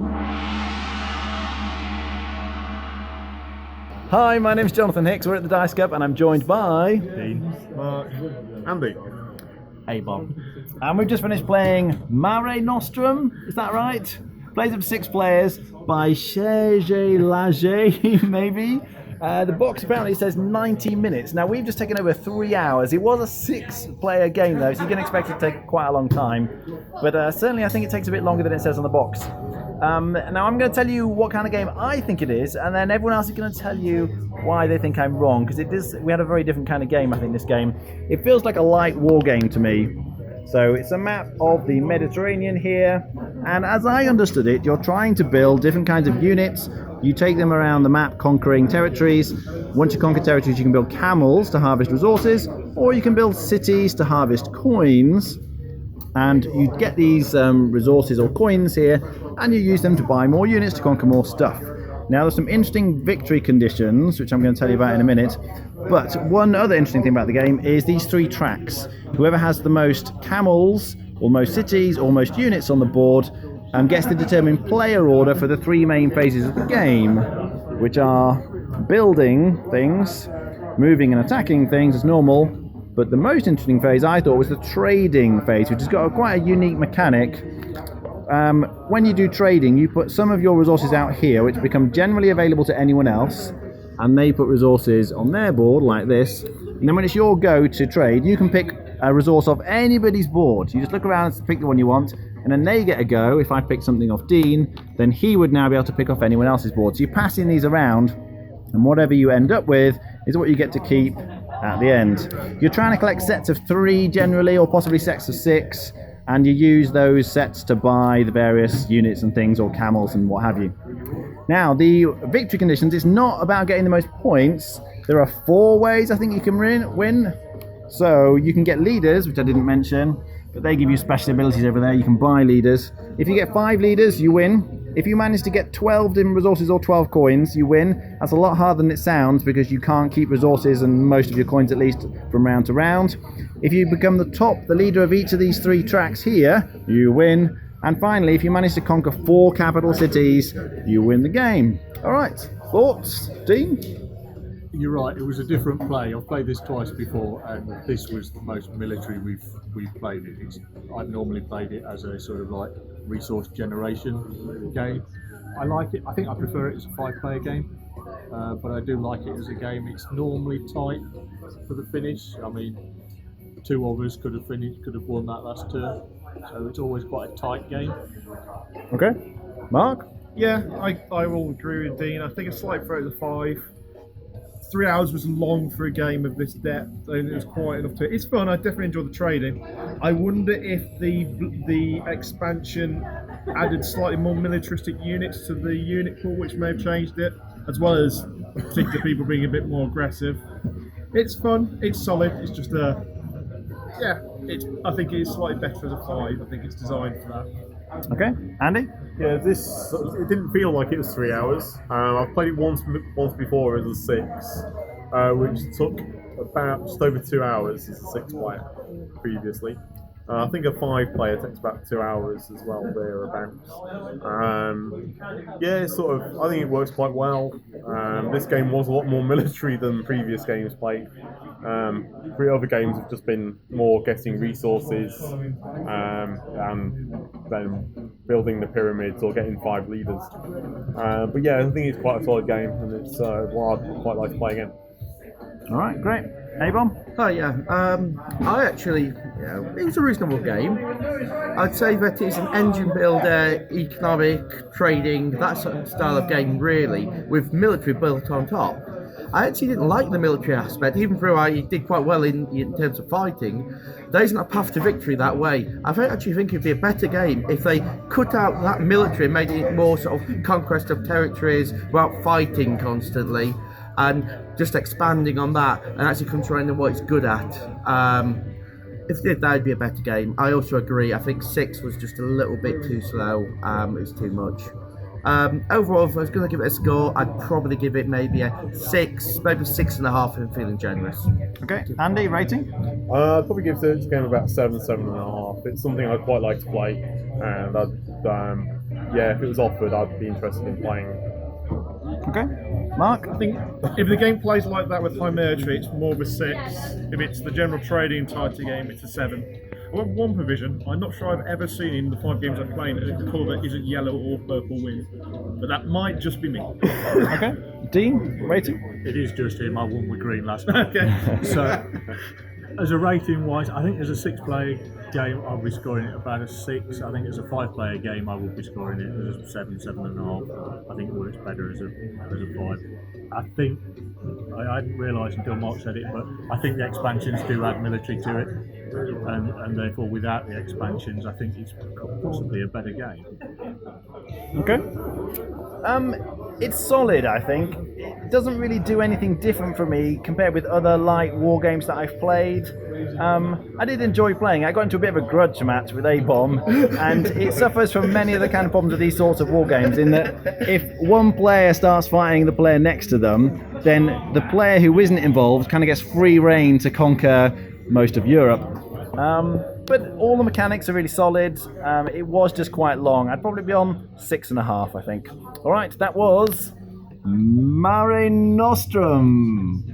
Hi, my name's Jonathan Hicks. We're at the Dice Cup and I'm joined by Dean, Mark, Andy. A-Bomb. And we've just finished playing Mare Nostrum, is that right? Plays up to 6 players by Serge Laget, maybe. The box apparently says 90 minutes. Now we've just taken over 3 hours. It was a 6-player game though, so you can expect it to take quite a long time. But certainly I think it takes a bit longer than it says on the box. Now I'm going to tell you what kind of game I think it is, and then everyone else is going to tell you why they think I'm wrong, because we had a very different kind of game, I think, this game. It feels like a light war game to me. So it's a map of the Mediterranean here, and as I understood it, you're trying to build different kinds of units. You take them around the map conquering territories. Once you conquer territories, you can build camels to harvest resources, or you can build cities to harvest coins. And you get these resources or coins here, and you use them to buy more units to conquer more stuff. Now there's some interesting victory conditions, which I'm going to tell you about in a minute. But one other interesting thing about the game is these 3 tracks. Whoever has the most camels, or most cities, or most units on the board, gets to determine player order for the 3 main phases of the game, which are building things, moving and attacking things as normal. But the most interesting phase I thought was the trading phase, which has got quite a unique mechanic. When you do trading, you put some of your resources out here, which become generally available to anyone else, and they put resources on their board like this. And then when it's your go to trade, you can pick a resource off anybody's board. You just look around and pick the one you want, and then they get a go. If I pick something off Dean, then he would now be able to pick off anyone else's board. So you're passing these around, and whatever you end up with is what you get to keep at the end. You're trying to collect sets of 3 generally, or possibly sets of 6, and you use those sets to buy the various units and things, or camels and what have you. Now, the victory conditions, it's not about getting the most points. There are 4 ways I think you can win. So you can get leaders, which I didn't mention, but they give you special abilities over there. You can buy leaders. If you get 5 leaders, you win. If you manage to get 12 different resources or 12 coins, you win. That's a lot harder than it sounds, because you can't keep resources and most of your coins at least from round to round. If you become the leader of each of these 3 tracks here, you win. And finally, if you manage to conquer 4 capital cities, you win the game. All right, thoughts, Dean? You're right, it was a different play. I've played this twice before, and this was the most military we've played it. I've normally played it as a sort of like resource generation game. I like it. I think I prefer it as a 5-player game, but I do like it as a game. It's normally tight for the finish. I mean, 2 of us could have won that last turn, so it's always quite a tight game. Okay, Mark? Yeah, I will agree with Dean. I think a slight throw is a 5. 3 hours was long for a game of this depth, and it was quite enough to it. It's fun. I definitely enjoy the trading. I wonder if the expansion added slightly more militaristic units to the unit pool, which may have changed it, as well as particular people being a bit more aggressive. It's fun. It's solid. It's just I think it's slightly better as a 5. I think it's designed for that. Okay, Andy? Yeah, it didn't feel like it was 3 hours. I've played it once before as a 6, which took about just over 2 hours as a 6-player previously. I think a 5-player takes about 2 hours as well, thereabouts. Yeah, I think it works quite well. This game was a lot more military than previous games played. 3 other games have just been more getting resources and then building the pyramids or getting 5 leaders. But yeah, I think it's quite a solid game, and it's one I'd quite like to play again. All right, great. A-Bomb? Oh yeah, I actually, it was a reasonable game. I'd say that it's an engine builder, economic, trading, that sort of style of game really, with military built on top. I actually didn't like the military aspect, even though I did quite well in terms of fighting. There isn't a path to victory that way. I actually think it'd be a better game if they cut out that military and made it more sort of conquest of territories without fighting constantly, and just expanding on that and actually concentrating on what it's good at. If they did, that would be a better game. I also agree, I think 6 was just a little bit too slow. It's too much. Overall, if I was going to give it a score, I'd probably give it maybe a 6, maybe 6.5 if I'm feeling generous. Okay, Andy, rating? I'd probably give this game about 7, 7.5. It's something I'd quite like to play, and yeah, if it was offered, I'd be interested in playing. Okay, Mark. I think if the game plays like that with high military, it's more of a 6. If it's the general trading tighter game, it's a 7. I want one provision. I'm not sure I've ever seen in the 5 games I've played a colour that isn't yellow or purple win, but that might just be me. Okay, Dean, rating. It is just him. I won with green last night. Okay. So, as a rating wise, I think as a 6-player game, I'll be scoring it about a 6. I think as a 5-player game, I will be scoring it as a 7, 7.5. I think it works better as a 5. I think I hadn't realised until Mark said it, but I think the expansions do add military to it, and therefore without the expansions, I think it's possibly a better game. Okay. It's solid, I think. It doesn't really do anything different for me compared with other light war games that I've played. I did enjoy playing. I got into a bit of a grudge match with A-Bomb, and it suffers from many of the kind of problems with these sorts of war games, in that if one player starts fighting the player next to them, then the player who isn't involved kind of gets free reign to conquer most of Europe. But all the mechanics are really solid. It was just quite long. I'd probably be on 6.5, I think. All right, that was Mare Nostrum.